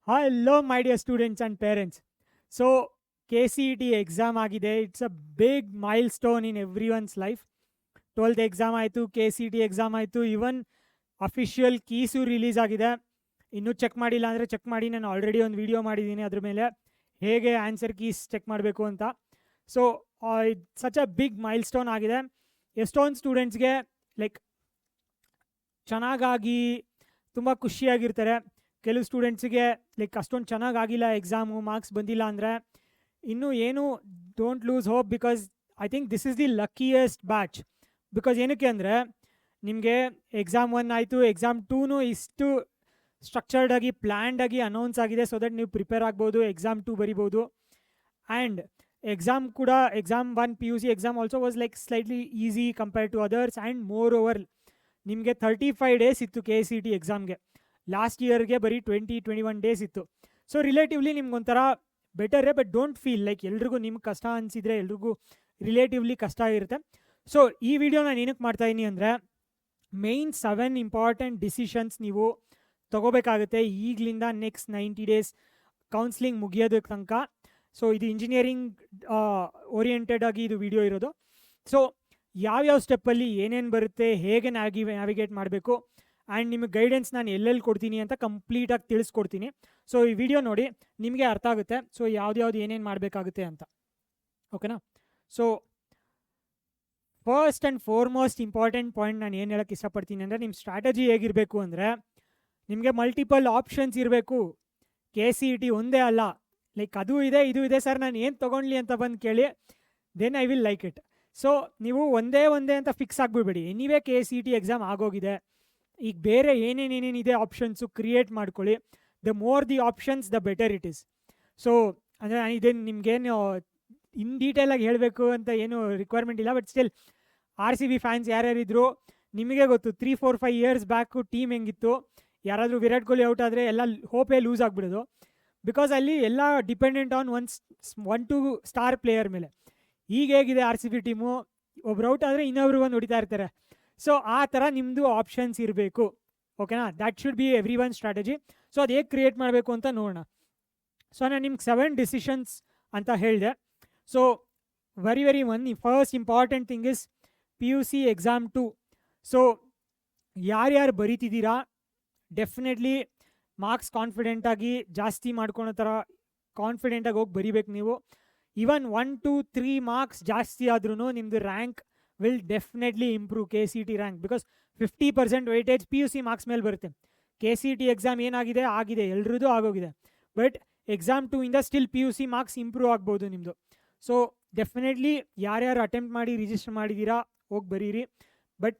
Hello, my dear students and parents. So, KCET exam agide. It's a big milestone in everyone's life. 12th exam ಆಯಿತು, KCET exam ಆಯಿತು, even official keys release ಆಗಿದೆ. ಇನ್ನೂ check ಮಾಡಿಲ್ಲ ಅಂದರೆ check ಮಾಡಿ, ನಾನು already ಒಂದು video ಮಾಡಿದ್ದೀನಿ ಅದ್ರ ಮೇಲೆ ಹೇಗೆ ಆನ್ಸರ್ ಕೀಸ್ ಚೆಕ್ ಮಾಡಬೇಕು ಅಂತ. So such a big milestone ಆಗಿದೆ. ಎಷ್ಟೊಂದು ಸ್ಟೂಡೆಂಟ್ಸ್ಗೆ ಲೈಕ್ ಚೆನ್ನಾಗಾಗಿ ತುಂಬ ಖುಷಿಯಾಗಿರ್ತಾರೆ. ಕೆಲವು ಸ್ಟೂಡೆಂಟ್ಸಿಗೆ ಲೈಕ್ ಅಷ್ಟೊಂದು ಚೆನ್ನಾಗಾಗಿಲ್ಲ, ಎಕ್ಸಾಮು ಮಾರ್ಕ್ಸ್ ಬಂದಿಲ್ಲ ಅಂದರೆ ಇನ್ನೂ ಏನು don't lose hope, because I think this is the luckiest batch. Because ಏನಕ್ಕೆ ಅಂದರೆ ನಿಮಗೆ ಎಕ್ಸಾಮ್ 1 ಆಯಿತು, ಎಕ್ಸಾಮ್ 2 ಇಷ್ಟು ಸ್ಟ್ರಕ್ಚರ್ಡಾಗಿ ಪ್ಲ್ಯಾಂಡಾಗಿ ಅನೌನ್ಸ್ ಆಗಿದೆ, ಸೊ ದಟ್ ನೀವು ಪ್ರಿಪೇರ್ ಆಗ್ಬೋದು, ಎಕ್ಸಾಮ್ 2 ಬರಿಬೋದು. ಆ್ಯಂಡ್ ಎಕ್ಸಾಮ್ ಕೂಡ exam 1 PUC exam also was like slightly easy compare to others. And moreover ನಿಮಗೆ 35 ಡೇಸ್ ಇತ್ತು KCET ಎಕ್ಸಾಮ್ಗೆ. ಲಾಸ್ಟ್ ಇಯರ್ಗೆ ಬರೀ 20-21 ಡೇಸ್ ಇತ್ತು. ಸೊ ರಿಲೇಟಿವ್ಲಿ ನಿಮ್ಗೊಂಥರ ಬೆಟರೇ, ಬಟ್ ಡೋಂಟ್ ಫೀಲ್ ಲೈಕ್ ಎಲ್ರಿಗೂ ನಿಮ್ಗೆ ಕಷ್ಟ ಅನಿಸಿದರೆ ಎಲ್ರಿಗೂ ರಿಲೇಟಿವ್ಲಿ ಕಷ್ಟ ಆಗಿರುತ್ತೆ. ಸೊ ಈ ವಿಡಿಯೋ ನಾನು ಏನಕ್ಕೆ ಮಾಡ್ತಾಯಿದ್ದೀನಿ ಅಂದರೆ, ಮೇಯ್ನ್ 7 ಇಂಪಾರ್ಟೆಂಟ್ ಡಿಸಿಷನ್ಸ್ ನೀವು ತೊಗೋಬೇಕಾಗುತ್ತೆ ಈಗಲಿಂದ ನೆಕ್ಸ್ಟ್ 90 ಡೇಸ್ ಕೌನ್ಸ್ಲಿಂಗ್ ಮುಗಿಯೋದಕ್ಕೆ ತನಕ. ಸೊ ಇದು ಇಂಜಿನಿಯರಿಂಗ್ ಓರಿಯೆಂಟೆಡ್ ಆಗಿ ಇದು ವಿಡಿಯೋ ಇರೋದು. ಸೊ ಯಾವ್ಯಾವ ಸ್ಟೆಪ್ಪಲ್ಲಿ ಏನೇನು ಬರುತ್ತೆ, ಹೇಗೆ ನ್ಯಾವಿಗೇಟ್ ಮಾಡಬೇಕು, ಆ್ಯಂಡ್ ನಿಮಗೆ ಗೈಡೆನ್ಸ್ ನಾನು ಎಲ್ಲೆಲ್ಲಿ ಕೊಡ್ತೀನಿ ಅಂತ ಕಂಪ್ಲೀಟಾಗಿ ತಿಳಿಸ್ಕೊಡ್ತೀನಿ. ಸೊ ಈ ವಿಡಿಯೋ ನೋಡಿ, ನಿಮಗೆ ಅರ್ಥ ಆಗುತ್ತೆ ಸೊ ಯಾವ್ದು ಏನೇನು ಮಾಡಬೇಕಾಗುತ್ತೆ ಅಂತ. ಓಕೆನಾ? So first and foremost important point ನಾನು ಏನು ಹೇಳೋಕ್ಕೆ ಇಷ್ಟಪಡ್ತೀನಿ ಅಂದರೆ, ನಿಮ್ಮ ಸ್ಟ್ರಾಟಜಿ ಹೇಗಿರಬೇಕು ಅಂದರೆ, ನಿಮಗೆ ಮಲ್ಟಿಪಲ್ ಆಪ್ಷನ್ಸ್ ಇರಬೇಕು. KCET ಒಂದೇ ಅಲ್ಲ, ಲೈಕ್ ಅದು ಇದೆ ಇದು ಇದೆ ಸರ್, ನಾನು ಏನು ತೊಗೊಳ್ಲಿ ಅಂತ ಬಂದು ಕೇಳಿ, then I will like it. So ನೀವು ಒಂದೇ ಅಂತ ಫಿಕ್ಸ್ ಆಗಿಬಿಡ್ಬೇಡಿ. ಎನಿವೇ KCET ಎಕ್ಸಾಮ್ ಆಗೋಗಿದೆ, ಈಗ ಬೇರೆ ಏನೇನೇನಿದೆ ಆಪ್ಷನ್ಸು ಕ್ರಿಯೇಟ್ ಮಾಡ್ಕೊಳ್ಳಿ. The more the options the better it is. So ಅಂದರೆ ನಾನು ಇದೇನು ನಿಮಗೇನು ಇನ್ ಡೀಟೇಲಾಗಿ ಹೇಳಬೇಕು ಅಂತ ಏನು ರಿಕ್ವೈರ್ಮೆಂಟ್ ಇಲ್ಲ, ಬಟ್ ಸ್ಟಿಲ್ RCB ಫ್ಯಾನ್ಸ್ ಯಾರ್ಯಾರಿದ್ರು ನಿಮಗೆ ಗೊತ್ತು 3-4-5 ಇಯರ್ಸ್ ಬ್ಯಾಕು ಟೀಮ್ ಹೆಂಗಿತ್ತು. ಯಾರಾದರೂ ವಿರಾಟ್ ಕೊಹ್ಲಿ ಔಟ್ ಆದರೆ ಎಲ್ಲ ಹೋಪೇ ಲೂಸ್ ಆಗಿಬಿಡೋದು, ಬಿಕಾಸ್ ಅಲ್ಲಿ ಎಲ್ಲ ಡಿಪೆಂಡೆಂಟ್ ಆನ್ 1-2 ಸ್ಟಾರ್ ಪ್ಲೇಯರ್ ಮೇಲೆ. ಈಗ ಹೇಗಿದೆ RCB ಟೀಮು, ಒಬ್ರು ಔಟ್ ಆದರೆ ಇನ್ನೊಬ್ರು ಒಂದು ಹೊಡಿತಾ ಇರ್ತಾರೆ. ಸೊ ಆ ಥರ ನಿಮ್ಮದು ಆಪ್ಷನ್ಸ್ ಇರಬೇಕು. ಓಕೆನಾ? That should be every one strategy. So ಅದು ಹೇಗೆ ಕ್ರಿಯೇಟ್ ಮಾಡಬೇಕು ಅಂತ ನೋಡೋಣ. ಸೊ ನಾನು ನಿಮ್ಗೆ 7 ಡಿಸಿಷನ್ಸ್ ಅಂತ ಹೇಳಿದೆ. So very first important thing is PUC exam 2. So ಯಾರ್ಯಾರು ಬರೀತಿದ್ದೀರಾ, ಡೆಫಿನೆಟ್ಲಿ ಮಾರ್ಕ್ಸ್ ಕಾನ್ಫಿಡೆಂಟಾಗಿ ಜಾಸ್ತಿ ಮಾಡ್ಕೊಳೋ ಥರ ಕಾನ್ಫಿಡೆಂಟಾಗಿ ಹೋಗಿ ಬರೀಬೇಕು ನೀವು. ಈವನ್ 1-2-3 ಮಾರ್ಕ್ಸ್ ಜಾಸ್ತಿ ಆದ್ರೂ ನಿಮ್ಮದು rank will definitely improve, KCET rank, because 50% weightage PUC marks ಮೇಲೆ ಬರುತ್ತೆ. KCET ಎಕ್ಸಾಮ್ ಏನಾಗಿದೆ ಆಗಿದೆ, ಎಲ್ರದ್ದು ಆಗೋಗಿದೆ, ಬಟ್ ಎಕ್ಸಾಮ್ 2 ಇಂದ ಸ್ಟಿಲ್ PUC ಮಾರ್ಕ್ಸ್ ಇಂಪ್ರೂವ್ ಆಗ್ಬೋದು ನಿಮ್ಮದು. ಸೊ ಡೆಫಿನೆಟ್ಲಿ ಯಾರ್ಯಾರು ಅಟೆಂಪ್ಟ್ ಮಾಡಿ ರಿಜಿಸ್ಟರ್ ಮಾಡಿದ್ದೀರಾ ಹೋಗಿ ಬರೀರಿ, ಬಟ್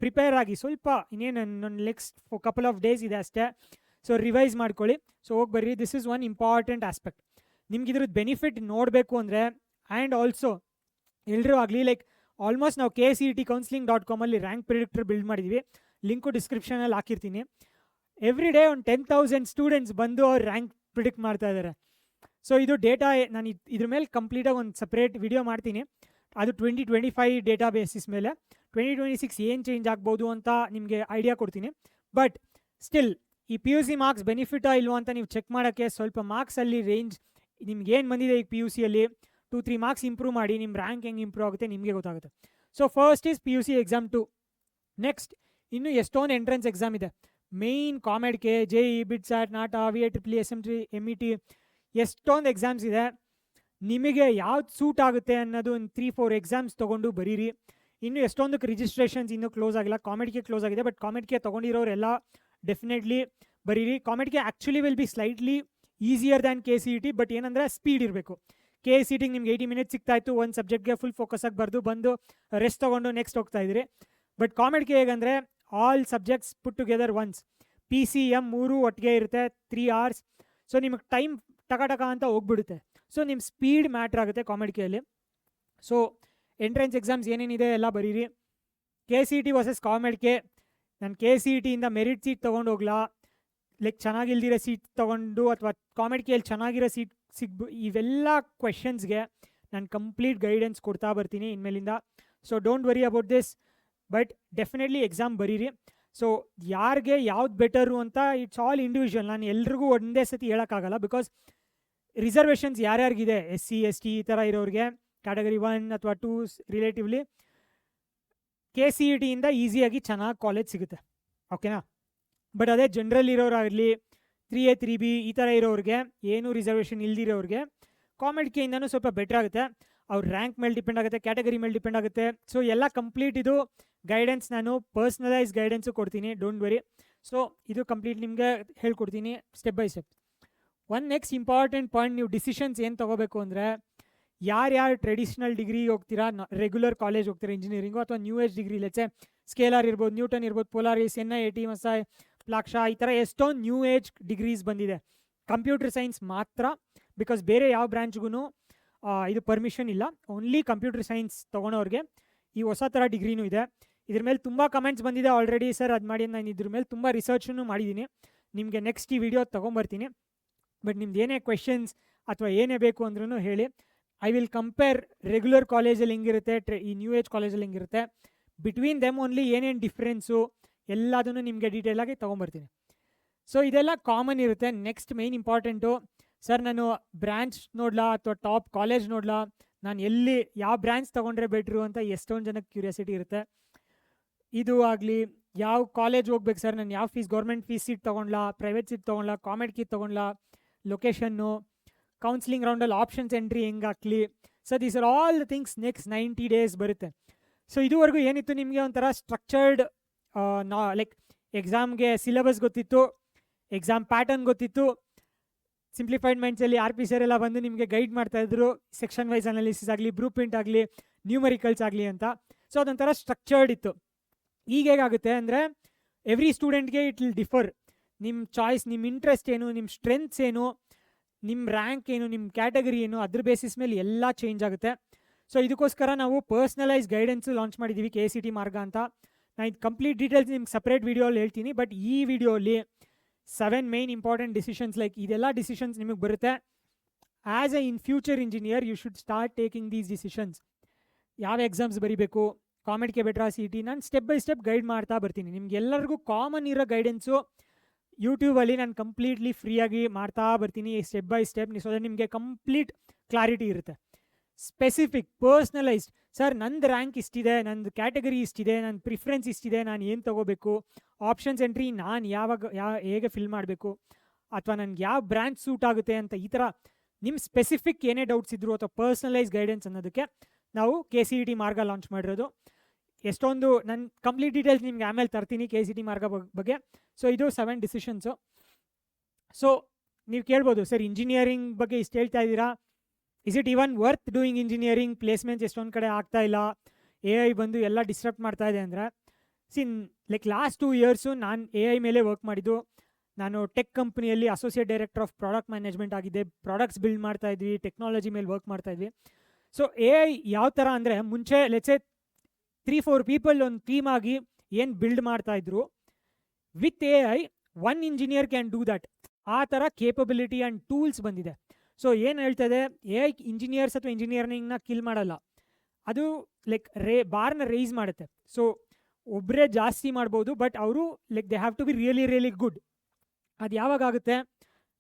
ಪ್ರಿಪೇರ್ ಆಗಿ ಸ್ವಲ್ಪ. ಇನ್ನೇನು ನನ್ನ ನೆಕ್ಸ್ಟ್ ಕಪಲ್ ಆಫ್ ಡೇಸ್ ಇದೆ ಅಷ್ಟೇ, ಸೊ ರಿವೈಸ್ ಮಾಡ್ಕೊಳ್ಳಿ. ಸೊ ಹೋಗಿ ಬರ್ರಿ, this is one important aspect. ನಿಮ್ಗೆ ಇದ್ರದ್ದು ಬೆನಿಫಿಟ್ ನೋಡಬೇಕು ಅಂದರೆ, ಆ್ಯಂಡ್ ಆಲ್ಸೋ ಎಲ್ಲರೂ ಆಗಲಿ ಲೈಕ್ ಆಲ್ಮೋಸ್ಟ್ ನಾವು KCET-counseling.com ರ್ಯಾಂಕ್ ಪ್ರಿಡಿಕ್ಟರ್ ಬಿಲ್ಡ್ ಮಾಡಿದ್ವಿ, ಲಿಂಕು ಡಿಸ್ಕ್ರಿಪ್ಷನಲ್ಲಿ ಹಾಕಿರ್ತೀನಿ. ಎವ್ರಿ ಡೇ ಒಂದು 10,000 ಸ್ಟೂಡೆಂಟ್ಸ್ ಬಂದು ಅವ್ರು ರ್ಯಾಂಕ್ ಪ್ರಿಡಿಕ್ಟ್ ಮಾಡ್ತಾ ಇದ್ದಾರೆ. ಸೊ ಇದು ಡೇಟಾ ನಾನು ಇದ್ರ ಮೇಲೆ ಕಂಪ್ಲೀಟಾಗಿ ಒಂದು ಸಪ್ರೇಟ್ ವಿಡಿಯೋ ಮಾಡ್ತೀನಿ. ಅದು 2025 ಡೇಟಾ ಬೇಸಿಸ್ ಮೇಲೆ. 2026 ಏನು ಚೇಂಜ್ ಆಗ್ಬೋದು ಅಂತ ನಿಮಗೆ ಐಡಿಯಾ ಕೊಡ್ತೀನಿ. ಬಟ್ ಸ್ಟಿಲ್ ಈ PUC ಮಾರ್ಕ್ಸ್ ಬೆನಿಫಿಟಾ ಇಲ್ವೋ ಅಂತ ನೀವು ಚೆಕ್ ಮಾಡೋಕ್ಕೆ ಸ್ವಲ್ಪ ಮಾರ್ಕ್ಸಲ್ಲಿ ರೇಂಜ್ ನಿಮ್ಗೆ ಏನು ಬಂದಿದೆ ಈಗ PUCಯಲ್ಲಿ 2-3 ಮಾರ್ಕ್ಸ್ ಇಂಪ್ರೂವ್ ಮಾಡಿ ನಿಮ್ಮ ರ್ಯಾಂಕ್ ಹೆಂಗೆ ಇಂಪ್ರೂವ್ ಆಗುತ್ತೆ ನಿಮಗೆ ಗೊತ್ತಾಗುತ್ತೆ. So first is PUC exam 2. Next ಇನ್ನೂ ಎಷ್ಟೊಂದು ಎಂಟ್ರೆನ್ಸ್ ಎಕ್ಸಾಮ್ ಇದೆ. Main COMEDK, JEE, BITSAT, NATA, VIEEE, SMT, MET, ಎಷ್ಟೊಂದು ಎಕ್ಸಾಮ್ಸ್ ಇದೆ. ನಿಮಗೆ ಯಾವ್ದು ಸೂಟ್ ಆಗುತ್ತೆ ಅನ್ನೋದು ಒಂದು 3-4 ಎಕ್ಸಾಮ್ಸ್ ತೊಗೊಂಡು ಬರೀರಿ. ಇನ್ನು ಎಷ್ಟೊಂದಕ್ಕೆ ರಿಜಿಸ್ಟ್ರೇಷನ್ಸ್ ಇನ್ನೂ ಕ್ಲೋಸ್ ಆಗಿಲ್ಲ. COMEDK ಕ್ಲೋಸ್ ಆಗಿದೆ, ಬಟ್ COMEDK ತೊಗೊಂಡಿರೋರೆಲ್ಲ ಡೆಫಿನೆಟ್ಲಿ ಬರೀರಿ. COMEDK actually will be slightly easier than KCET, but ಏನಂದರೆ ಸ್ಪೀಡ್ ಇರಬೇಕು. KCET ನಿಮ್ಗೆ 80 ಮಿನಿಟ್ಸ್ ಸಿಗ್ತಾಯಿತ್ತು, ಒಂದು ಸಬ್ಜೆಕ್ಟ್ಗೆ ಫುಲ್ ಫೋಕಸಾಗಿ ಬರೆದು ಬಂದು ರೆಸ್ಟ್ ತೊಗೊಂಡು ನೆಕ್ಸ್ಟ್ ಹೋಗ್ತಾ ಇದ್ರಿ. ಬಟ್ COMEDK ಹೇಗಂದರೆ all subjects put together once, PCM 3 ಒಟ್ಟಿಗೆ ಇರುತ್ತೆ, 3 hours. ಸೊ ನಿಮಗೆ ಟೈಮ್ ಟಕ ಅಂತ ಹೋಗ್ಬಿಡುತ್ತೆ. ಸೊ ನಿಮ್ಮ ಸ್ಪೀಡ್ ಮ್ಯಾಟ್ರ್ ಆಗುತ್ತೆ COMEDKಯಲ್ಲಿ. ಸೊ ಎಂಟ್ರೆನ್ಸ್ ಎಕ್ಸಾಮ್ಸ್ ಏನೇನಿದೆ ಎಲ್ಲ ಬರೀರಿ. KCET versus COMEDK. ನಾನು KCETಯಿಂದ ಮೆರಿಟ್ ಸೀಟ್ ತೊಗೊಂಡು ಹೋಗ್ಲಾ, ಲೈಕ್ ಚೆನ್ನಾಗಿಲ್ದಿರೋ ಸೀಟ್ ತೊಗೊಂಡು, ಅಥವಾ COMEDKಯಲ್ಲಿ ಚೆನ್ನಾಗಿರೋ ಸೀಟ್ ಇವೆಲ್ಲ ಕ್ವೆಶನ್ಸ್ಗೆ ನಾನು ಕಂಪ್ಲೀಟ್ ಗೈಡೆನ್ಸ್ ಕೊಡ್ತಾ ಬರ್ತೀನಿ ಇನ್ಮೇಲಿಂದ. So don't worry about this, but definitely exam ಬರೀರಿ. ಸೊ ಯಾರಿಗೆ ಯಾವ್ದು ಬೆಟರು ಅಂತ ಇಟ್ಸ್ ಆಲ್ ಇಂಡಿವಿಜುವಲ್. ನಾನು ಎಲ್ರಿಗೂ ಒಂದೇ ಸತಿ ಹೇಳೋಕ್ಕಾಗಲ್ಲ, ಬಿಕಾಸ್ ರಿಸರ್ವೇಷನ್ಸ್ ಯಾರ್ಯಾರಿಗಿದೆ SC ST ಈ ಥರ ಇರೋರಿಗೆ ಕ್ಯಾಟಗರಿ 1 ಅಥವಾ 2 ರಿಲೇಟಿವ್ಲಿ KCET ಇಂದ ಈಸಿಯಾಗಿ ಚೆನ್ನಾಗಿ ಕಾಲೇಜ್ ಸಿಗುತ್ತೆ, ಓಕೆನಾ. ಬಟ್ ಅದೇ ಜನರಲ್ ಇರೋರಾಗಲಿ 3A 3B ಈ ಥರ ಇರೋರಿಗೆ, ಏನು ರಿಸರ್ವೇಷನ್ ಇಲ್ದಿರೋರಿಗೆ ಕಾಮೆಡ್ ಕೆಯಿಂದನೂ ಸ್ವಲ್ಪ ಬೆಟರ್ ಆಗುತ್ತೆ. ಅವ್ರ ರ್ಯಾಂಕ್ ಮೇಲೆ ಡಿಪೆಂಡ್ ಆಗುತ್ತೆ, ಕ್ಯಾಟಗರಿ ಮೇಲೆ ಡಿಪೆಂಡ್ ಆಗುತ್ತೆ. ಸೊ ಎಲ್ಲ ಕಂಪ್ಲೀಟ್ ಇದು ಗೈಡೆನ್ಸ್, ನಾನು ಪರ್ಸ್ನಲೈಸ್ ಗೈಡೆನ್ಸು ಕೊಡ್ತೀನಿ, ಡೋಂಟ್ ವರಿ. ಸೊ ಇದು ಕಂಪ್ಲೀಟ್ ನಿಮಗೆ ಹೇಳ್ಕೊಡ್ತೀನಿ step by step. One next important point, ನೀವು ಡಿಸಿಷನ್ಸ್ ಏನು ತೊಗೋಬೇಕು ಅಂದರೆ, ಯಾರ್ಯಾರು ಟ್ರೆಡಿಷ್ನಲ್ ಡಿಗ್ರಿ ಹೋಗ್ತೀರಾ, ರೆಗ್ಯುಲರ್ ಕಾಲೇಜ್ ಹೋಗ್ತೀರಾ ಇಂಜಿನಿಯರಿಂಗು, ಅಥವಾ new age degree, let's say scalar ಇರ್ಬೋದು, ನ್ಯೂಟನ್ ಇರ್ಬೋದು, ಪೋಲಾರಿಸ್, NIT ಮಸಾಯ್, ಪ್ಲಾಕ್ಷಾ, ಈ ಥರ ಎಷ್ಟೊಂದು ನ್ಯೂ ಏಜ್ ಡಿಗ್ರೀಸ್ ಬಂದಿದೆ. ಕಂಪ್ಯೂಟರ್ ಸೈನ್ಸ್ ಮಾತ್ರ, ಬಿಕಾಸ್ ಬೇರೆ ಯಾವ ಬ್ರ್ಯಾಂಚ್ಗೂ ಇದು ಪರ್ಮಿಷನ್ ಇಲ್ಲ. ಓನ್ಲಿ ಕಂಪ್ಯೂಟರ್ ಸೈನ್ಸ್ ತೊಗೊಳೋರಿಗೆ ಈ ಹೊಸ ಥರ ಡಿಗ್ರಿನೂ ಇದೆ. ಇದ್ರ ಮೇಲೆ ತುಂಬ ಕಮೆಂಟ್ಸ್ ಬಂದಿದೆ ಆಲ್ರೆಡಿ, ಸರ್ ಅದು ಮಾಡಿ. ನಾನು ಇದ್ರ ಮೇಲೆ ತುಂಬ ರಿಸರ್ಚನ್ನು ಮಾಡಿದ್ದೀನಿ, ನಿಮಗೆ ನೆಕ್ಸ್ಟ್ ಈ ವಿಡಿಯೋ ತೊಗೊಂಬರ್ತೀನಿ. ಬಟ್ ನಿಮ್ದು ಏನೇ ಕ್ವೆಶನ್ಸ್ ಅಥವಾ ಏನೇ ಬೇಕು ಅಂದ್ರೂ ಹೇಳಿ. ಐ ವಿಲ್ ಕಂಪೇರ್ ರೆಗ್ಯುಲರ್ ಕಾಲೇಜಲ್ಲಿ ಹೆಂಗಿರುತ್ತೆ, ಈ ನ್ಯೂ ಏಜ್ ಕಾಲೇಜಲ್ಲಿ ಹೆಂಗಿರುತ್ತೆ, ಬಿಟ್ವೀನ್ ದೆಮ್ ಓನ್ಲಿ ಏನೇನು ಡಿಫ್ರೆನ್ಸು ಎಲ್ಲದನ್ನು ನಿಮಗೆ ಡೀಟೇಲಾಗಿ ತೊಗೊಂಬರ್ತೀನಿ. ಸೊ ಇದೆಲ್ಲ ಕಾಮನ್ ಇರುತ್ತೆ. ನೆಕ್ಸ್ಟ್ ಮೇಯ್ನ್ ಇಂಪಾರ್ಟೆಂಟು, ಸರ್ ನಾನು ಬ್ರ್ಯಾಂಚ್ ನೋಡಲಾ ಅಥವಾ ಟಾಪ್ ಕಾಲೇಜ್ ನೋಡಲಾ, ನಾನು ಎಲ್ಲಿ ಯಾವ ಬ್ರ್ಯಾಂಚ್ ತೊಗೊಂಡ್ರೆ ಬೆಟ್ರು ಅಂತ ಎಷ್ಟೊಂದು ಜನಕ್ಕೆ ಕ್ಯೂರಿಯಾಸಿಟಿ ಇರುತ್ತೆ. ಇದು ಆಗಲಿ, ಯಾವ ಕಾಲೇಜ್ ಹೋಗ್ಬೇಕು ಸರ್, ನಾನು ಯಾವ ಫೀಸ್, ಗೌರ್ಮೆಂಟ್ ಫೀಸ್ ಸೀಟ್ ತೊಗೊಳ್ಲಾ, ಪ್ರೈವೇಟ್ ಸೀಟ್ ತೊಗೊಳ್ಲಾ, ಕಾಮೆಡ್ ಕೀ ತೊಗೊಳ್ಲಾ, ಲೊಕೇಶನ್ನು, ಕೌನ್ಸಿಲಿಂಗ್ ರೌಂಡಲ್ಲಿ ಆಪ್ಷನ್ಸ್ ಎಂಟ್ರಿ ಹೆಂಗೆ ಹಾಕ್ಲಿ. So these are all the things next 90 days ಬರುತ್ತೆ. ಸೊ ಇದುವರೆಗೂ ಏನಿತ್ತು, ನಿಮಗೆ ಒಂಥರ ಸ್ಟ್ರಕ್ಚರ್ಡ್ ಲೈಕ್ ಎಕ್ಸಾಮ್ಗೆ ಸಿಲೆಬಸ್ ಗೊತ್ತಿತ್ತು, ಎಕ್ಸಾಮ್ ಪ್ಯಾಟರ್ನ್ ಗೊತ್ತಿತ್ತು, ಸಿಂಪ್ಲಿಫೈಡ್ ಮೈಂಡ್ಸಲ್ಲಿ RP ಸರ್ ಎಲ್ಲ ಬಂದು ನಿಮಗೆ ಗೈಡ್ ಮಾಡ್ತಾಯಿದ್ರು, ಸೆಕ್ಷನ್ ವೈಸ್ ಅನಾಲಿಸಿಸ್ ಆಗಲಿ, ಬ್ಲೂ ಪ್ರಿಂಟ್ ಆಗಲಿ, ನ್ಯೂಮರಿಕಲ್ಸ್ ಆಗಲಿ ಅಂತ. ಸೊ ಅದೊಂಥರ ಸ್ಟ್ರಕ್ಚರ್ಡ್ ಇತ್ತು. ಈಗ ಹೇಗಾಗುತ್ತೆ ಅಂದರೆ, ಎವ್ರಿ ಸ್ಟೂಡೆಂಟ್ಗೆ ಇಟ್ ವಿಲ್ ಡಿಫರ್. ನಿಮ್ಮ ಚಾಯ್ಸ್, ನಿಮ್ಮ ಇಂಟ್ರೆಸ್ಟ್ ಏನು, ನಿಮ್ಮ ಸ್ಟ್ರೆಂತ್ಸ್ ಏನು, ನಿಮ್ಮ ರ್ಯಾಂಕ್ ಏನು, ನಿಮ್ಮ ಕ್ಯಾಟಗರಿ ಏನು, ಅದ್ರ ಬೇಸಿಸ್ ಮೇಲೆ ಎಲ್ಲ ಚೇಂಜ್ ಆಗುತ್ತೆ. ಸೊ ಇದಕ್ಕೋಸ್ಕರ ನಾವು ಪರ್ಸ್ನಲೈಸ್ ಗೈಡೆನ್ಸು ಲಾಂಚ್ ಮಾಡಿದ್ದೀವಿ, KCET ಮಾರ್ಗ ಅಂತ. ನಾನು ಇದು ಕಂಪ್ಲೀಟ್ ಡೀಟೇಲ್ಸ್ ನಿಮ್ಗೆ ಸಪ್ರೇಟ್ ವೀಡಿಯೋಲ್ಲಿ ಹೇಳ್ತೀನಿ. ಬಟ್ ಈ ವಿಡಿಯೋಲಿ 7 ಮೇನ್ ಇಂಪಾರ್ಟೆಂಟ್ ಡಿಸಿಷನ್ಸ್, ಲೈಕ್ ಇದೆಲ್ಲ ಡಿಸಿಷನ್ಸ್ ನಿಮಗೆ ಬರುತ್ತೆ. As in future engineer you should start taking these decisions. ಯಾವ ಎಕ್ಸಾಮ್ಸ್ ಬರೀಬೇಕು, ಕಾಮೆಡ್ಗೆ ಬೆಟ್ರಾ, CET, ನಾನು ಸ್ಟೆಪ್ ಬೈ ಸ್ಟೆಪ್ ಗೈಡ್ ಮಾಡ್ತಾ ಬರ್ತೀನಿ. ನಿಮ್ಗೆಲ್ಲರಿಗೂ ಕಾಮನ್ ಇರೋ ಗೈಡೆನ್ಸು ಯೂಟ್ಯೂಬಲ್ಲಿ ನಾನು ಕಂಪ್ಲೀಟ್ಲಿ ಫ್ರೀಯಾಗಿ ಮಾಡ್ತಾ ಬರ್ತೀನಿ, ಸ್ಟೆಪ್ ಬೈ ಸ್ಟೆಪ್. ಸೊ ನಿಮಗೆ ಕಂಪ್ಲೀಟ್ ಕ್ಲಾರಿಟಿ ಇರುತ್ತೆ. ಸ್ಪೆಸಿಫಿಕ್, ಪರ್ಸ್ನಲೈಸ್ಡ್, ಸರ್ ನಂದು ರ್ಯಾಂಕ್ ಇಷ್ಟಿದೆ, ನಂದು ಕ್ಯಾಟಗರಿ ಇಷ್ಟಿದೆ, ನನ್ನ ಪ್ರಿಫರೆನ್ಸ್ ಇಷ್ಟಿದೆ, ನಾನು ಏನು ತೊಗೋಬೇಕು, ಆಪ್ಷನ್ಸ್ ಎಂಟ್ರಿ ನಾನು ಹೇಗೆ ಫಿಲ್ ಮಾಡಬೇಕು, ಅಥವಾ ನನಗೆ ಯಾವ ಬ್ರ್ಯಾಂಚ್ ಸೂಟ್ ಆಗುತ್ತೆ ಅಂತ, ಈ ಥರ ನಿಮ್ಮ ಸ್ಪೆಸಿಫಿಕ್ ಏನೇ ಡೌಟ್ಸ್ ಇದ್ರು ಅಥವಾ ಪರ್ಸ್ನಲೈಸ್ ಗೈಡೆನ್ಸ್ ಅನ್ನೋದಕ್ಕೆ ನಾವು KCET ಮಾರ್ಗ ಲಾಂಚ್ ಮಾಡಿರೋದು. ಎಷ್ಟೊಂದು ನನ್ನ ಕಂಪ್ಲೀಟ್ ಡೀಟೇಲ್ಸ್ ನಿಮ್ಗೆ ಆಮೇಲೆ ತರ್ತೀನಿ KCET ಮಾರ್ಗ ಬಗ್ಗೆ. ಸೊ ಇದು 7 ಡಿಸಿಷನ್ಸು. ಸೊ ನೀವು ಕೇಳ್ಬೋದು, ಸರ್ ಇಂಜಿನಿಯರಿಂಗ್ ಬಗ್ಗೆ ಇಷ್ಟು ಹೇಳ್ತಾ ಇದ್ದೀರಾ, is it even worth doing engineering, placements ಎಷ್ಟೊಂದು ಕಡೆ ಆಗ್ತಾ ಇಲ್ಲ, AI ಬಂದು ಎಲ್ಲ ಡಿಸ್ಟರ್ಬ್ ಮಾಡ್ತಾ ಇದೆ ಅಂದರೆ, ಲೈಕ್ ಲಾಸ್ಟ್ 2 years ನಾನು AI ಮೇಲೆ ವರ್ಕ್ ಮಾಡಿದ್ದು. ನಾನು ಟೆಕ್ ಕಂಪ್ನಿಯಲ್ಲಿ associate director of product management ಆಗಿದ್ದೆ. ಪ್ರಾಡಕ್ಟ್ಸ್ ಬಿಲ್ಡ್ ಮಾಡ್ತಾ ಇದ್ವಿ, ಟೆಕ್ನಾಲಜಿ ಮೇಲೆ ವರ್ಕ್ ಮಾಡ್ತಾ ಇದ್ವಿ. ಸೊ AI ಯಾವ ಥರ ಅಂದರೆ, ಮುಂಚೆ ಲೆಟ್ಸೆ 3-4 ಪೀಪಲ್ ಒಂದು ಟೀಮ್ ಆಗಿ ಏನು ಬಿಲ್ಡ್ ಮಾಡ್ತಾಯಿದ್ರು, with AI 1 engineer can do that. ಆ ಥರ ಕೇಪಬಿಲಿಟಿ ಆ್ಯಂಡ್ ಟೂಲ್ಸ್ ಬಂದಿದೆ. ಸೊ ಏನು ಹೇಳ್ತದೆ, AI ಇಂಜಿನಿಯರ್ಸ್ ಅಥವಾ ಇಂಜಿನಿಯರಿಂಗ್ನ ಕಿಲ್ ಮಾಡಲ್ಲ, ಅದು ಲೈಕ್ ಬಾರ್ನ ರೈಸ್ ಮಾಡುತ್ತೆ. ಸೊ ಒಬ್ಬರೇ ಜಾಸ್ತಿ ಮಾಡ್ಬೋದು, ಬಟ್ ಅವರು like they have to be really really good. ಅದು ಯಾವಾಗುತ್ತೆ,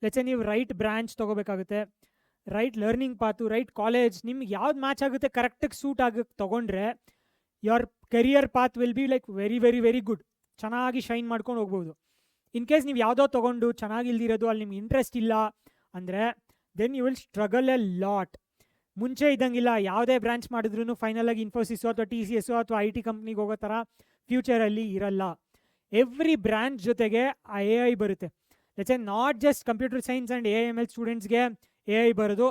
ಲೆಟ್ಸೆ ನೀವು ರೈಟ್ ಬ್ರ್ಯಾಂಚ್ ತೊಗೋಬೇಕಾಗುತ್ತೆ, right learning path, right college, ನಿಮ್ಗೆ ಯಾವ್ದು ಮ್ಯಾಚ್ ಆಗುತ್ತೆ ಕರೆಕ್ಟಾಗಿ ಸೂಟ್ ಆಗೋಕ್ಕೆ ತೊಗೊಂಡ್ರೆ your career path will be like very very very good. ಚೆನ್ನಾಗಿ ಶೈನ್ ಮಾಡ್ಕೊಂಡು ಹೋಗ್ಬೋದು. ಇನ್ ಕೇಸ್ ನೀವು ಯಾವುದೋ ತೊಗೊಂಡು ಚೆನ್ನಾಗಿಲ್ದಿರೋದು, ಅಲ್ಲಿ ನಿಮ್ಗೆ ಇಂಟ್ರೆಸ್ಟ್ ಇಲ್ಲ ಅಂದರೆ, then you will struggle a lot. ಮುಂಚೆ ಇದ್ದಂಗಿಲ್ಲ, ಯಾವುದೇ ಬ್ರಾಂಚ್ ಮಾಡಿದ್ರೂ ಫೈನಲಾಗಿ ಇನ್ಫೋಸಿಸು ಅಥವಾ TCS ಅಥವಾ IT ಕಂಪ್ನಿಗೆ ಹೋಗೋ ಥರ ಫ್ಯೂಚರಲ್ಲಿ ಇರಲ್ಲ. ಎವ್ರಿ ಬ್ರಾಂಚ್ ಜೊತೆಗೆ AI ಬರುತ್ತೆ. Let's say not just computer science and AIML ಸ್ಟೂಡೆಂಟ್ಸ್ಗೆ AI ಬರೋದು,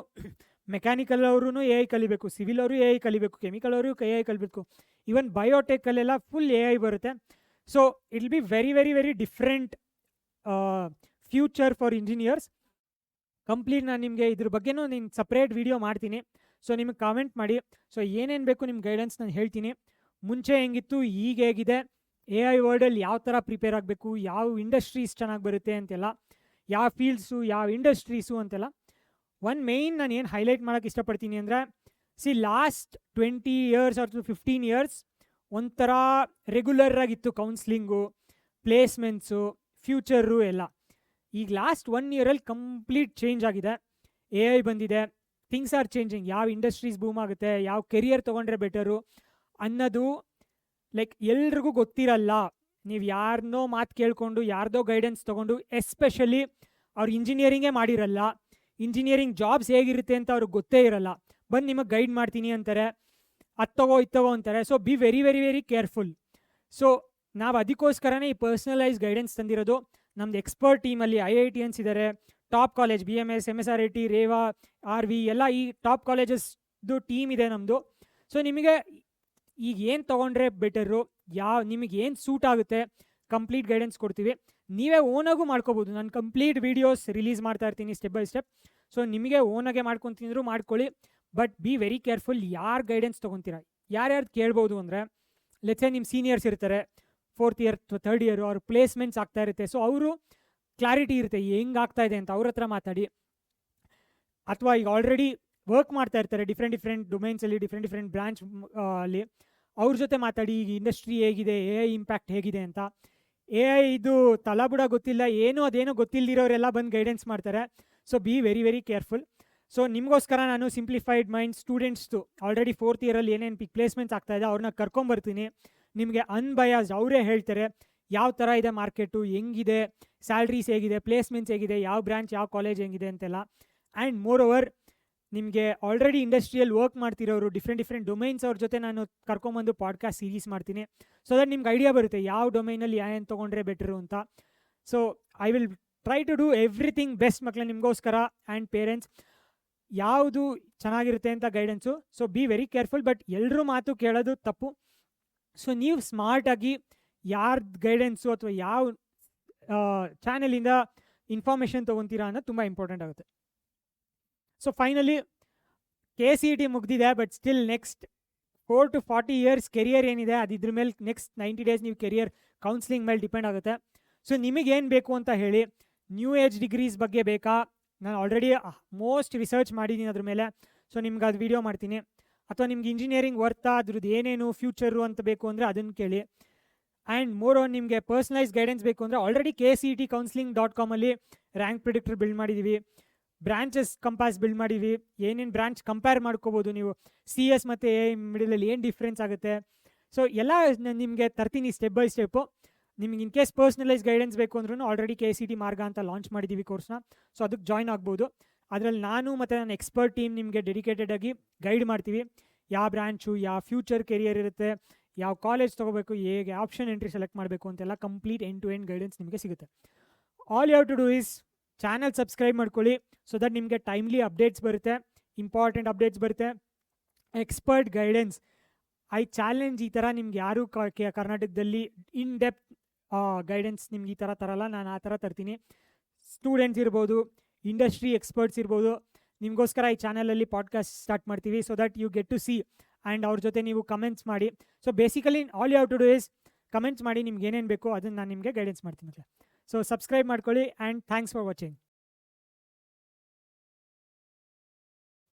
ಮೆಕ್ಯಾನಿಕಲ್ ಅವರು AI ಕಲಿಬೇಕು, ಸಿವಿಲ್ ಅವರು AI ಕಲಿಬೇಕು, ಕೆಮಿಕಲ್ ಅವರು AI ಕಲಿಬೇಕು, ಈವನ್ ಬಯೋಟೆಕ್ಕಲ್ಲೆಲ್ಲ ಫುಲ್ AI ಬರುತ್ತೆ. So it will be very very very different future for engineers. Complete ನಾನು ನಿಮಗೆ ಇದ್ರ ಬಗ್ಗೆನೂ ನೀನು ಸಪ್ರೇಟ್ ವೀಡಿಯೋ ಮಾಡ್ತೀನಿ. ಸೊ ನಿಮಗೆ ಕಾಮೆಂಟ್ ಮಾಡಿ. ಸೊ ಏನೇನು ಬೇಕು ನಿಮ್ಮ ಗೈಡೆನ್ಸ್ ನಾನು ಹೇಳ್ತೀನಿ. ಮುಂಚೆ ಹೆಂಗಿತ್ತು, ಈಗ ಹೇಗಿದೆ, AI ವರ್ಲ್ಡಲ್ಲಿ ಯಾವ ಥರ ಪ್ರಿಪೇರ್ ಆಗಬೇಕು, ಯಾವ ಇಂಡಸ್ಟ್ರೀಸ್ ಚೆನ್ನಾಗಿ ಬರುತ್ತೆ ಅಂತೆಲ್ಲ, ಯಾವ ಫೀಲ್ಡ್ಸು, ಯಾವ ಇಂಡಸ್ಟ್ರೀಸು ಅಂತೆಲ್ಲ. ಒನ್ ಮೇಯ್ನ್ ನಾನು ಏನು ಹೈಲೈಟ್ ಮಾಡೋಕ್ಕೆ ಇಷ್ಟಪಡ್ತೀನಿ ಅಂದರೆ, ಲಾಸ್ಟ್ 20 years or 15 years ಒಂಥರ ರೆಗ್ಯುಲರ್ ಆಗಿತ್ತು ಕೌನ್ಸ್ಲಿಂಗು, ಪ್ಲೇಸ್ಮೆಂಟ್ಸು, ಫ್ಯೂಚರು ಎಲ್ಲ. ಈಗ ಲಾಸ್ಟ್ 1 ಇಯರಲ್ಲಿ ಕಂಪ್ಲೀಟ್ ಚೇಂಜ್ ಆಗಿದೆ. AI ಬಂದಿದೆ, ಥಿಂಗ್ಸ್ ಆರ್ ಚೇಂಜಿಂಗ್. ಯಾವ ಇಂಡಸ್ಟ್ರೀಸ್ ಬೂಮ್ ಆಗುತ್ತೆ, ಯಾವ ಕೆರಿಯರ್ ತೊಗೊಂಡ್ರೆ ಬೆಟರು ಅನ್ನೋದು ಲೈಕ್ ಎಲ್ರಿಗೂ ಗೊತ್ತಿರಲ್ಲ. ನೀವು ಯಾರನ್ನೋ ಮಾತು ಕೇಳಿಕೊಂಡು ಯಾರ್ದೋ ಗೈಡೆನ್ಸ್ ತೊಗೊಂಡು, ಎಸ್ಪೆಷಲಿ ಅವ್ರು ಇಂಜಿನಿಯರಿಂಗೇ ಮಾಡಿರಲ್ಲ, ಇಂಜಿನಿಯರಿಂಗ್ ಜಾಬ್ಸ್ ಹೇಗಿರುತ್ತೆ ಅಂತ ಅವ್ರಿಗೆ ಗೊತ್ತೇ ಇರಲ್ಲ, ಬಂದು ನಿಮಗೆ ಗೈಡ್ ಮಾಡ್ತೀನಿ ಅಂತಾರೆ, ಅದು ತಗೋ ಇದು ತಗೋ ಅಂತಾರೆ. So be very very very careful. So ನಾವು ಅದಕ್ಕೋಸ್ಕರನೇ ಈ ಪರ್ಸ್ನಲೈಸ್ ಗೈಡೆನ್ಸ್ ತಂದಿರೋದು. ನಮ್ದು ಎಕ್ಸ್ಪರ್ಟ್ ಟೀಮಲ್ಲಿ IITians ಇದ್ದಾರೆ, top college BMS, MSRIT, Reva, RV ಎಲ್ಲ ಈ ಟಾಪ್ ಕಾಲೇಜಸ್ದು ಟೀಮ್ ಇದೆ ನಮ್ಮದು. ಸೊ ನಿಮಗೆ ಈಗ ಏನು ತೊಗೊಂಡ್ರೆ ಬೆಟರು, ನಿಮಗೆ ಏನು ಸೂಟ್ ಆಗುತ್ತೆ ಕಂಪ್ಲೀಟ್ ಗೈಡೆನ್ಸ್ ಕೊಡ್ತೀವಿ. ನೀವೇ ಓನಾಗೂ ಮಾಡ್ಕೋಬೋದು. ನಾನು ಕಂಪ್ಲೀಟ್ ವೀಡಿಯೋಸ್ ರಿಲೀಸ್ ಮಾಡ್ತಾ ಇರ್ತೀನಿ ಸ್ಟೆಪ್ ಬೈ ಸ್ಟೆಪ್. ಸೊ ನಿಮಗೆ ಓನಾಗೆ ಮಾಡ್ಕೊತಿದ್ರು ಮಾಡ್ಕೊಳ್ಳಿ, ಬಟ್ ಬಿ ವೆರಿ ಕೇರ್ಫುಲ್. ಯಾರು ಗೈಡೆನ್ಸ್ ತೊಗೊತೀರಾ, ಯಾರ್ಯಾರು ಕೇಳ್ಬೋದು ಅಂದರೆ, ಲೆಟ್ಸೆ ನಿಮ್ಮ ಸೀನಿಯರ್ಸ್ ಇರ್ತಾರೆ 4th ಇಯರ್ 3rd ಇಯರು, ಅವ್ರ ಪ್ಲೇಸ್ಮೆಂಟ್ಸ್ ಆಗ್ತಾ ಇರುತ್ತೆ. ಸೊ ಅವರು ಕ್ಲಾರಿಟಿ ಇರುತ್ತೆ ಹೆಂಗೆ ಆಗ್ತಾ ಇದೆ ಅಂತ, ಅವ್ರ ಹತ್ರ ಮಾತಾಡಿ. ಅಥವಾ ಈಗ ಆಲ್ರೆಡಿ ವರ್ಕ್ ಮಾಡ್ತಾ ಇರ್ತಾರೆ ಡಿಫ್ರೆಂಟ್ ಡೊಮೈನ್ಸಲ್ಲಿ, ಡಿಫ್ರೆಂಟ್ ಬ್ರಾಂಚ್ ಅಲ್ಲಿ, ಅವ್ರ ಜೊತೆ ಮಾತಾಡಿ ಈಗ ಇಂಡಸ್ಟ್ರಿ ಹೇಗಿದೆ, AI ಇಂಪ್ಯಾಕ್ಟ್ ಹೇಗಿದೆ ಅಂತ. AI ಇದು ತಲಾಬುಡ ಗೊತ್ತಿಲ್ಲ, ಅದೇನೋ ಗೊತ್ತಿಲ್ಲದಿರೋರೆಲ್ಲ ಬಂದು ಗೈಡೆನ್ಸ್ ಮಾಡ್ತಾರೆ. So be very very careful. So ನಿಮಗೋಸ್ಕರ ನಾನು ಸಿಂಪ್ಲಿಫೈಡ್ ಮೈಂಡ್ ಸ್ಟೂಡೆಂಟ್ಸ್ದು ಆಲ್ರೆಡಿ 4th ಇಯರಲ್ಲಿ ಏನೇನು ಪ್ಲೇಸ್ಮೆಂಟ್ಸ್ ಆಗ್ತಾಯಿದೆ ಅವ್ರನ್ನ ಕರ್ಕೊಂಬರ್ತೀನಿ. ನಿಮಗೆ ಅನ್ಬಯಾಸ್ಡ್ ಅವರೇ ಹೇಳ್ತಾರೆ ಯಾವ ಥರ ಇದೆ ಮಾರ್ಕೆಟು, ಹೆಂಗಿದೆ, ಸ್ಯಾಲ್ರೀಸ್ ಹೇಗಿದೆ, ಪ್ಲೇಸ್ಮೆಂಟ್ಸ್ ಹೇಗಿದೆ, ಯಾವ ಬ್ರಾಂಚ್ ಯಾವ ಕಾಲೇಜ್ ಹೆಂಗಿದೆ ಅಂತೆಲ್ಲ. ಆ್ಯಂಡ್ ಮೋರ್ ಓವರ್ ನಿಮಗೆ ಆಲ್ರೆಡಿ ಇಂಡಸ್ಟ್ರಿಯಲ್ಲಿ ವರ್ಕ್ ಮಾಡ್ತಿರೋರು ಡಿಫ್ರೆಂಟ್ ಡೊಮೈನ್ಸ್ ಅವ್ರ ಜೊತೆ ನಾನು ಕರ್ಕೊಂಬಂದು ಪಾಡ್ಕಾಸ್ಟ್ ಸೀರೀಸ್ ಮಾಡ್ತೀನಿ. ಸೊ ದಟ್ ನಿಮ್ಗೆ ಐಡಿಯಾ ಬರುತ್ತೆ ಯಾವ ಡೊಮೈನಲ್ಲಿ ಏನು ತೊಗೊಂಡ್ರೆ ಬೆಟರು ಅಂತ. So I will try to do everything best ಮಕ್ಕಳೇ ನಿಮಗೋಸ್ಕರ ಆ್ಯಂಡ್ ಪೇರೆಂಟ್ಸ್. ಯಾವುದು ಚೆನ್ನಾಗಿರುತ್ತೆ ಅಂತ guidance. So be very careful. But ಎಲ್ಲರೂ ಮಾತು ಕೇಳೋದು ತಪ್ಪು. ಸೊ ನೀವು ಸ್ಮಾರ್ಟಾಗಿ ಯಾರ್ದು ಗೈಡೆನ್ಸು ಅಥವಾ ಯಾವ ಚಾನಲಿಂದ ಇನ್ಫಾರ್ಮೇಷನ್ ತೊಗೊತೀರಾ ಅನ್ನೋದು ತುಂಬ ಇಂಪಾರ್ಟೆಂಟ್ ಆಗುತ್ತೆ. ಸೊ ಫೈನಲಿ KCET ಮುಗ್ದಿದೆ, but still next 4 to 40 years career ಏನಿದೆ ಅದು ಇದ್ರ ಮೇಲೆ ನೆಕ್ಸ್ಟ್ 90 days ನೀವು ಕೆರಿಯರ್ ಕೌನ್ಸಿಲಿಂಗ್ ಮೇಲೆ ಡಿಪೆಂಡ್ ಆಗುತ್ತೆ. ಸೊ ನಿಮಗೇನು ಬೇಕು ಅಂತ ಹೇಳಿ, ನ್ಯೂ ಏಜ್ ಡಿಗ್ರೀಸ್ ಬಗ್ಗೆ ಬೇಕಾ, ನಾನು ಆಲ್ರೆಡಿ ಮೋಸ್ಟ್ ರಿಸರ್ಚ್ ಮಾಡಿದ್ದೀನಿ ಅದ್ರ ಮೇಲೆ. ಸೊ ನಿಮ್ಗೆ ಅದು ವೀಡಿಯೋ ಮಾಡ್ತೀನಿ. ಅಥವಾ ನಿಮ್ಗೆ ಇಂಜಿನಿಯರಿಂಗ್ ವರ್ತಾ ಅದ್ರದ್ದು ಏನೇನು ಫ್ಯೂಚರು ಅಂತ ಬೇಕು ಅಂದರೆ ಅದನ್ನು ಕೇಳಿ. ಆ್ಯಂಡ್ ಮೋರ್ ಆನ್ ನಿಮಗೆ ಪರ್ಸ್ನಲೈಸ್ ಗೈಡೆನ್ಸ್ ಬೇಕು ಅಂದರೆ already KCETcounseling.com rank predictor build ಮಾಡಿದ್ದೀವಿ, ಬ್ರಾಂಚಸ್ ಕಂಪಾಸ್ ಬಿಲ್ಡ್ ಮಾಡಿದ್ವಿ, ಏನೇನು ಬ್ರಾಂಚ್ ಕಂಪೇರ್ ಮಾಡ್ಕೋಬೋದು ನೀವು, CS ಮತ್ತು AI ಮಿಡಲಲ್ಲಿ ಏನು ಡಿಫ್ರೆನ್ಸ್ ಆಗುತ್ತೆ. ಸೊ ಎಲ್ಲ ನಿಮಗೆ ತರ್ತೀನಿ ಸ್ಟೆಪ್ ಬೈ ಸ್ಟೆಪ್ಪು. ನಿಮ್ಗೆ ಇನ್ ಕೇಸ್ ಪರ್ಸ್ನಲೈಸ್ ಗೈಡೆನ್ಸ್ ಬೇಕು ಅಂದ್ರೂ ಆಲ್ರೆಡಿ KCET ಮಾರ್ಗ ಅಂತ ಲಾಂಚ್ ಮಾಡಿದ್ದೀವಿ ಕೋರ್ಸ್ನ. ಸೊ ಅದಕ್ಕೆ ಜಾಯ್ನ್ ಆಗ್ಬೋದು. ಅದರಲ್ಲಿ ನಾನು ಮತ್ತು ನನ್ನ ಎಕ್ಸ್ಪರ್ಟ್ ಟೀಮ್ ನಿಮಗೆ ಡೆಡಿಕೇಟೆಡಾಗಿ ಗೈಡ್ ಮಾಡ್ತೀವಿ. ಯಾವ ಬ್ರಾಂಚು, ಯಾವ ಫ್ಯೂಚರ್ ಕೆರಿಯರ್ ಇರುತ್ತೆ, ಯಾವ ಕಾಲೇಜ್ ತೊಗೋಬೇಕು, ಹೇಗೆ ಆಪ್ಷನ್ ಎಂಟ್ರಿ ಸೆಲೆಕ್ಟ್ ಮಾಡಬೇಕು ಅಂತೆಲ್ಲ complete end to end guidance ನಿಮಗೆ ಸಿಗುತ್ತೆ. All you have to do is channel subscribe ಮಾಡ್ಕೊಳ್ಳಿ. ಸೊ ದಟ್ ನಿಮಗೆ ಟೈಮ್ಲಿ ಅಪ್ಡೇಟ್ಸ್ ಬರುತ್ತೆ, ಇಂಪಾರ್ಟೆಂಟ್ ಅಪ್ಡೇಟ್ಸ್ ಬರುತ್ತೆ, ಎಕ್ಸ್ಪರ್ಟ್ ಗೈಡೆನ್ಸ್. ಐ ಚಾಲೆಂಜ್ ಈ ಥರ ನಿಮ್ಗೆ ಯಾರೂ ಕರ್ನಾಟಕದಲ್ಲಿ ಇನ್ ಡೆಪ್ತ್ ಗೈಡೆನ್ಸ್ ನಿಮ್ಗೆ ಈ ಥರ ತರಲ್ಲ, ನಾನು ಆ ಥರ ತರ್ತೀನಿ. ಸ್ಟೂಡೆಂಟ್ಸ್ ಇರ್ಬೋದು, ಇಂಡಸ್ಟ್ರಿ ಎಕ್ಸ್ಪರ್ಟ್ಸ್ ಇರ್ಬೋದು, ನಿಮಗೋಸ್ಕರ ಈ ಚಾನಲಲ್ಲಿ ಪಾಡ್ಕಾಸ್ಟ್ ಸ್ಟಾರ್ಟ್ ಮಾಡ್ತೀವಿ. So that you get to see and ಅವ್ರ ಜೊತೆ ನೀವು ಕಮೆಂಟ್ಸ್ ಮಾಡಿ. So basically all you have to do is comments ಮಾಡಿ, ನಿಮ್ಗೆ ಏನೇನು ಬೇಕೋ ಅದನ್ನು ನಾನು ನಿಮಗೆ ಗೈಡೆನ್ಸ್ ಮಾಡ್ತೀನಿ. ಸೊ ಸಬ್ಸ್ಕ್ರೈಬ್ ಮಾಡ್ಕೊಳ್ಳಿ ಆ್ಯಂಡ್ ಥ್ಯಾಂಕ್ಸ್ ಫಾರ್ ವಾಚಿಂಗ್.